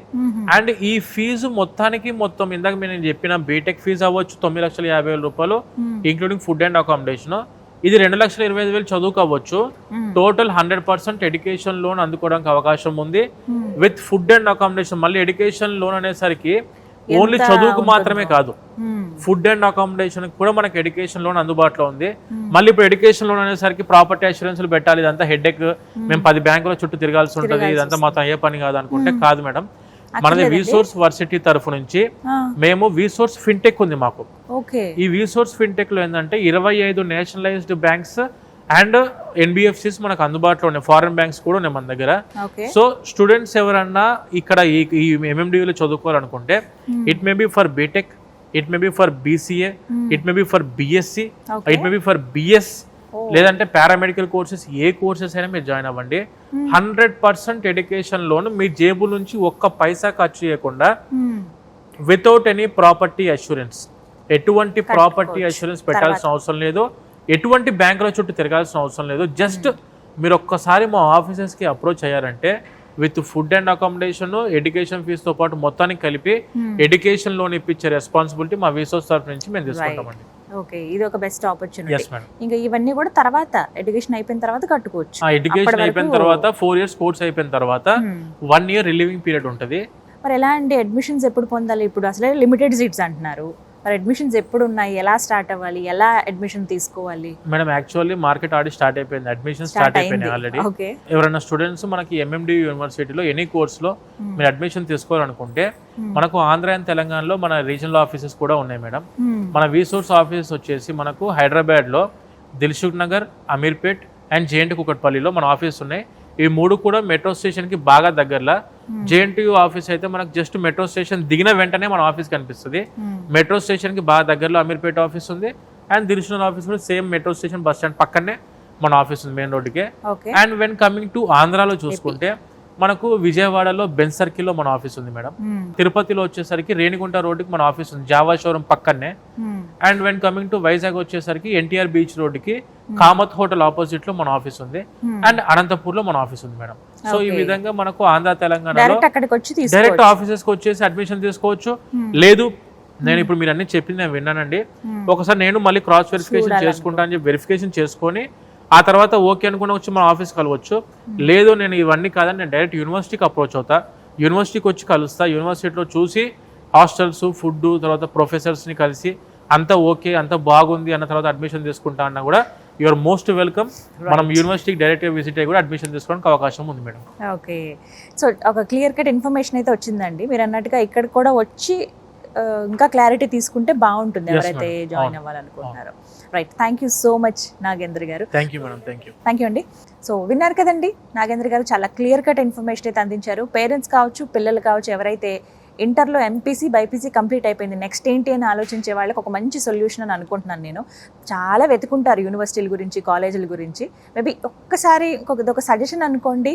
అండ్ ఈ ఫీజు మొత్తం ఇందాక నేను చెప్పిన బీటెక్ ఫీజు అవ్వచ్చు 9,50,000 రూపాయలు ఇంక్లూడింగ్ ఫుడ్ అండ్ అకామిడేషన్, ఇది 2,25,000 చదువుకు అవ్వచ్చు. టోటల్ 100% ఎడ్యుకేషన్ లోన్ అందుకోవడానికి అవకాశం ఉంది విత్ ఫుడ్ అండ్ అకామిడేషన్. మళ్ళీ ఎడ్యుకేషన్ లోన్ అనేసరికి ఓన్లీ చదువుకు మాత్రమే కాదు, ఫుడ్ అండ్ అకామిడేషన్ కూడా మనకి ఎడ్యుకేషన్ లోన్ అందుబాటులో ఉంది. మళ్ళీ ఇప్పుడు ఎడ్యుకేషన్ లోన్ అనేసరికి ప్రాపర్టీ అష్యూరెన్స్లు పెట్టాలి, ఇదంతా హెడ్ఏక్, మేము 10 బ్యాంకుల చుట్టూ తిరగాల్సి ఉంటుంది, ఇదంతా మాత్రం ఏ పని కాదు అనుకుంటే కాదు మేడం. మనది విసోర్స్ వర్సిటీ తరఫు నుంచి మేము విసోర్స్ ఫిన్టెక్ ఉంది మాకు. ఈ విసోర్స్ ఫిన్టెక్ లో ఏంటంటే 25 నేషనలైజ్డ్ బ్యాంక్స్ అండ్ NBFCs మనకు అందుబాటులో ఉన్నాయి, ఫారెన్ బ్యాంక్స్ కూడా ఉన్నాయి మన దగ్గర. సో స్టూడెంట్స్ ఎవరన్నా ఇక్కడ ఈ MMDUలో చదువుకోవాలనుకుంటే it may be for BTech, it may be for BCA, it may be for BSc, it may be for BS, లేదంటే పారామెడికల్ కోర్సెస్, ఏ కోర్సెస్ అయినా మీరు జాయిన్ అవ్వండి. 100% ఎడ్యుకేషన్ లోన్ మీ జేబు నుంచి ఒక్క పైసా ఖర్చు చేయకుండా వితౌట్ ఎనీ ప్రాపర్టీ అష్యూరెన్స్. ఎటువంటి ప్రాపర్టీ అష్యూరెన్స్ పెట్టాల్సిన అవసరం లేదు, ఎటువంటి బ్యాంకుల చుట్టూ తిరగాల్సిన అవసరం లేదు. జస్ట్ మీరు ఒక్కసారి మా ఆఫీసెస్కి అప్రోచ్ అయ్యారంటే with food and accommodation, education ఫీజుతో పాటు మొత్తానికి కలిపి ఎడ్యుకేషన్ లోన్ ఇప్పించే రెస్పాన్సిబిలిటీ మా విసోర్స్ తరఫు నుంచి మేము తీసుకుంటామండి. ఓకే, ఇది ఒక బెస్ట్ ఆపర్చునిటీ. ఇంకా ఇవన్నీ కూడా తర్వాత ఎడ్యుకేషన్ అయిపోయిన తర్వాత కట్టుకోవచ్చు. ఎడ్యుకేషన్ అయిపోయిన తర్వాత 4 years కోర్స్ అయిపోయిన తర్వాత 1 year రిలీవింగ్ పీరియడ్ ఉంటుంది. మరి ఎలా అండి అడ్మిషన్స్ ఎప్పుడు పొందాలి? ఇప్పుడు అసలే లిమిటెడ్ సీట్స్ అంటున్నారు, మరి అడ్మిషన్స్ ఎప్పుడు ఉన్నాయి, ఎలా స్టార్ట్ అవ్వాలి, ఎలా అడ్మిషన్ తీసుకోవాలి? Madam actually market already start అయిపోయింది, అడ్మిషన్ స్టార్ట్ అయిపోయినాయి ఆల్రెడీ. ఎవరైనా స్టూడెంట్స్ మనకి MMDU యూనివర్సిటీలో ఎనీ కోర్సులో మీరు అడ్మిషన్ తీసుకోవాలనుకుంటే మనకు ఆంధ్ర అండ్ తెలంగాణలో మన రీజనల్ ఆఫీసెస్ కూడా ఉన్నాయి మేడం. మన విసోర్స్ ఆఫీసెస్ వచ్చేసి మనకు హైదరాబాద్ లో దిల్సుఖ్ నగర్, అమీర్పేట్ అండ్ JNT కుకట్పల్లిలో మన ఆఫీస్ ఉన్నాయి. ఈ 3 కూడా మెట్రో స్టేషన్ కి బాగా దగ్గరలో. JNTU ఆఫీస్ అయితే మనకు జస్ట్ మెట్రో స్టేషన్ దిగిన వెంటనే మన ఆఫీస్ కనిపిస్తుంది. మెట్రో స్టేషన్ కి బాగా దగ్గరలో అమీర్పేట ఆఫీస్ ఉంది. అండ్ దిల్సుఖ్ నగర్ ఆఫీస్ కూడా same metro station bus stand పక్కనే మన ఆఫీస్ ఉంది, మెయిన్ రోడ్డుకే. అండ్ వెన్ కమింగ్ టు ఆంధ్రాలో చూసుకుంటే మనకు విజయవాడలో బెన్ సర్కిల్లో మన ఆఫీస్ ఉంది మేడం. తిరుపతిలో వచ్చేసరికి రేణిగుంట రోడ్డుకి మన ఆఫీస్ ఉంది, జావా షోరూమ్ పక్కనే. And when coming to Vizag వచ్చేసరికి ఎన్టీఆర్ బీచ్ రోడ్డుకి కామత్ హోటల్ ఆపోజిట్ లో మన ఆఫీస్ ఉంది. అండ్ అనంతపూర్ లో మన ఆఫీస్ ఉంది మేడం. సో ఈ విధంగా మనకు ఆంధ్ర తెలంగాణలో డైరెక్ట్ ఆఫీసెస్ కి వచ్చేసి అడ్మిషన్ తీసుకోవచ్చు. లేదు నేను ఇప్పుడు మీరు అన్ని చెప్పింది నేను విన్నానండి, ఒకసారి నేను మళ్ళీ క్రాస్ వెరిఫికేషన్ చేసుకుంటా అని చెప్పి వెరిఫికేషన్ చేసుకొని ఆ తర్వాత ఓకే అనుకుని వచ్చి మన ఆఫీస్ కలవచ్చు. లేదు నేను ఇవన్నీ కాదని నేను డైరెక్ట్ యూనివర్సిటీకి అప్రోచ్ అవుతా, యూనివర్సిటీకి వచ్చి కలుస్తా, యూనివర్సిటీలో చూసి హాస్టల్స్, ఫుడ్, తర్వాత ప్రొఫెసర్స్ని కలిసి అంతా ఓకే అంతా బాగుంది అన్న తర్వాత అడ్మిషన్ తీసుకుంటా అన్నా కూడా యూఆర్ మోస్ట్ వెల్కమ్. మనం యూనివర్సిటీకి డైరెక్ట్గా విజిట్ అయ్యి కూడా అడ్మిషన్ తీసుకోవడానికి అవకాశం ఉంది మేడం. ఓకే, సో ఒక క్లియర్ కట్ ఇన్ఫర్మేషన్ అయితే వచ్చిందండి. మీరు అన్నట్టుగా ఇక్కడ కూడా వచ్చి ఇంకా క్లారిటీ తీసుకుంటే బాగుంటుంది ఎవరైతే జాయిన్ అవ్వాలనుకుంటున్నారో. Right, thank you so much Nagendra garu. Thank you madam. Thank you అండి. సో విన్నారు కదండి, నాగేంద్ర గారు చాలా క్లియర్ కట్ ఇన్ఫర్మేషన్ అయితే అందించారు. పేరెంట్స్ కావచ్చు, పిల్లలు కావచ్చు, ఎవరైతే ఇంటర్లో ఎంపీసీ బైపీసీ కంప్లీట్ అయిపోయింది, నెక్స్ట్ ఏంటి అని ఆలోచించే వాళ్ళకి ఒక మంచి సొల్యూషన్ అని అనుకుంటున్నాను నేను. చాలా వెతుకుంటారు యూనివర్సిటీల గురించి, కాలేజీల గురించి. మేబీ ఒక్కసారి ఒక సజెషన్ అనుకోండి,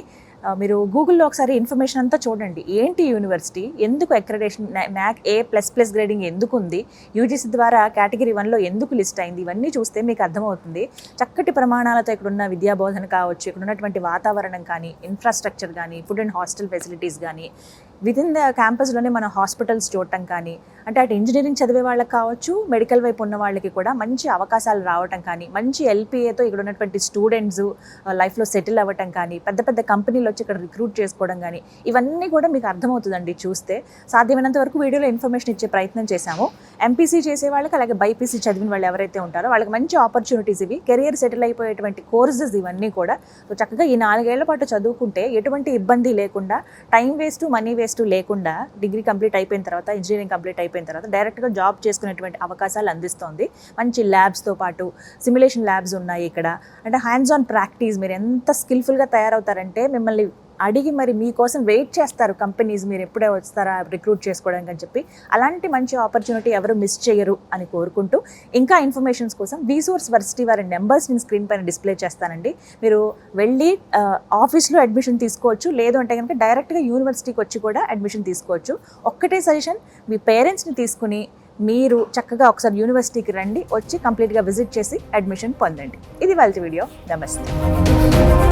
మీరు గూగుల్లో ఒకసారి ఇన్ఫర్మేషన్ అంతా చూడండి. ఏంటి యూనివర్సిటీ, ఎందుకు అక్రెడిటేషన్, NAC A++ గ్రేడింగ్ ఎందుకు ఉంది, యూజీసీ ద్వారా కేటగిరీ 1లో ఎందుకు లిస్ట్ అయింది, ఇవన్నీ చూస్తే మీకు అర్థమవుతుంది. చక్కటి ప్రమాణాలతో ఇక్కడున్న విద్యాబోధన కావచ్చు, ఇక్కడ ఉన్నటువంటి వాతావరణం కానీ, ఇన్ఫ్రాస్ట్రక్చర్ కానీ, ఫుడ్ అండ్ హాస్టల్ ఫెసిలిటీస్ కానీ, వితిన్ ద క్యాంపస్లోనే మన హాస్పిటల్స్ చూడటం కానీ, అంటే అటు ఇంజనీరింగ్ చదివే వాళ్ళకి కావచ్చు, మెడికల్ వైపు ఉన్న వాళ్ళకి కూడా మంచి అవకాశాలు రావటం కానీ, మంచి LPAతో ఇక్కడ ఉన్నటువంటి స్టూడెంట్స్ లైఫ్లో సెటిల్ అవ్వటం కానీ, పెద్ద పెద్ద కంపెనీలు వచ్చి ఇక్కడ రిక్రూట్ చేసుకోవడం కానీ, ఇవన్నీ కూడా మీకు అర్థమవుతుందండి చూస్తే. సాధ్యమైనంత వరకు వీడియోలో ఇన్ఫర్మేషన్ ఇచ్చే ప్రయత్నం చేశాము. ఎంపీసీ చేసే వాళ్ళకి, అలాగే బైపీసీ చదివిన వాళ్ళు ఎవరైతే ఉంటారో వాళ్ళకి మంచి ఆపర్చునిటీస్ ఇవి, కెరియర్ సెటిల్ అయిపోయేటువంటి కోర్సెస్ ఇవన్నీ కూడా. సో చక్కగా ఈ 4 ఏళ్ల పాటు చదువుకుంటే ఎటువంటి ఇబ్బంది లేకుండా, టైం వేస్ట్, మనీ వేస్ట్ లేకుండా, డిగ్రీ కంప్లీట్ అయిపోయిన తర్వాత, ఇంజనీరింగ్ కంప్లీట్ అయిపోయిన తర్వాత డైరెక్ట్గా జాబ్ చేసుకునేటువంటి అవకాశాలు అందిస్తోంది. మంచి ల్యాబ్స్తో పాటు సిమ్యులేషన్ ల్యాబ్స్ ఉన్నాయి ఇక్కడ. అంటే హ్యాండ్స్ ఆన్ ప్రాక్టీస్, మీరు ఎంత స్కిల్ఫుల్గా తయారవుతారంటే మిమ్మల్ని అడిగి మరి మీకోసం వెయిట్ చేస్తారు కంపెనీస్, మీరు ఎప్పుడే వస్తారా రిక్రూట్ చేసుకోవడానికి అని చెప్పి. అలాంటి మంచి ఆపర్చునిటీ ఎవరు మిస్ చేయరు అని కోరుకుంటూ, ఇంకా ఇన్ఫర్మేషన్స్ కోసం విసోర్స్ వర్సిటీ వారి నెంబర్స్ నేను స్క్రీన్ పైన డిస్ప్లే చేస్తానండి. మీరు వెళ్ళి ఆఫీస్లో అడ్మిషన్ తీసుకోవచ్చు, లేదు అంటే కనుక డైరెక్ట్గా యూనివర్సిటీకి వచ్చి కూడా అడ్మిషన్ తీసుకోవచ్చు. ఒక్కటే సజెషన్, మీ పేరెంట్స్ని తీసుకుని మీరు చక్కగా ఒకసారి యూనివర్సిటీకి రండి, వచ్చి కంప్లీట్గా విజిట్ చేసి అడ్మిషన్ పొందండి. ఇది వాళ్ళ వీడియో. నమస్తే.